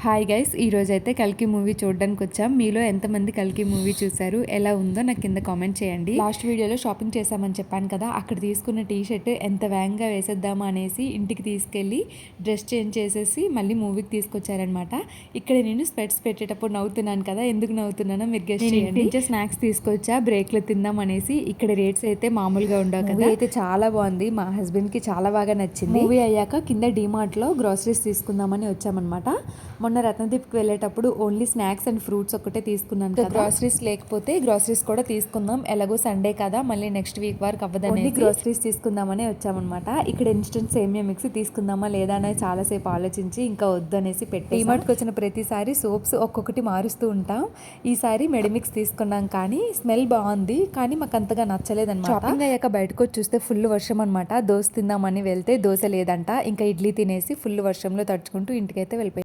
Hi guys, ఈరోజైతే కల్కి movie చూడడానికి వచ్చాం. మీలో ఎంతమంది కల్కి మూవీ చూశారు, ఎలా ఉందో నాకు కింద కామెంట్ చేయండి. లాస్ట్ వీడియోలో షాపింగ్ చేశామని చెప్పాను కదా, అక్కడ తీసుకున్న టీ షర్ట్ ఎంత వేగంగా వేసేద్దామా అనేసి ఇంటికి తీసుకెళ్ళి డ్రెస్ చేంజ్ చేసేసి మళ్ళీ మూవీకి తీసుకొచ్చారనమాట. ఇక్కడ నేను స్పెట్స్ పెట్టేటప్పుడు నవ్వుతున్నాను కదా, ఎందుకు నవ్వుతున్నానో మీరు గెస్ట్ చేయండి. ఇంట్లో స్నాక్స్ తీసుకొచ్చా బ్రేక్లో తిందాం అనేసి. ఇక్కడ రేట్స్ అయితే మామూలుగా ఉండవు కదా. అయితే చాలా బాగుంది, మా హస్బెండ్కి చాలా బాగా నచ్చింది. మూవీ అయ్యాక కింద డీమార్ట్లో గ్రాసరీస్ తీసుకుందామని వచ్చామన్నమాట. మొన్న రత్నదీప్కి వెళ్ళేటప్పుడు ఓన్లీ స్నాక్స్ అండ్ ఫ్రూట్స్ ఒకటే తీసుకున్నాను కదా. గ్రాసరీస్ లేకపోతే గ్రాసరీస్ కూడా తీసుకుందాం, ఎలాగో సండే కదా, మళ్ళీ నెక్స్ట్ వీక్ వరకు అవ్వదని గ్రాసరీస్ తీసుకుందామని వచ్చామన్నమాట. ఇక్కడ ఇన్స్టెంట్ సేమియా మిక్స్ తీసుకుందామా లేదా అనేది చాలాసేపు ఆలోచించి ఇంకా వద్దు అనేసి పెట్టి డీమార్ట్కి వచ్చిన ప్రతిసారి సోప్స్ ఒక్కొక్కటి మారుస్తూ ఉంటాం. ఈసారి మెడిమిక్స్ తీసుకున్నాం, కానీ స్మెల్ బాగుంది, కానీ మాకు అంతగా నచ్చలేదన్నమాట. షాపింగ్ అయ్యాక బయటకు వచ్చి చూస్తే ఫుల్ వర్షం అనమాట. దోశ తిందామని వెళ్తే దోశ లేదంట. ఇంకా ఇడ్లీ తినేసి ఫుల్ వర్షంలో తడుచుకుంటూ ఇంటికైతే వెళ్ళిపోయి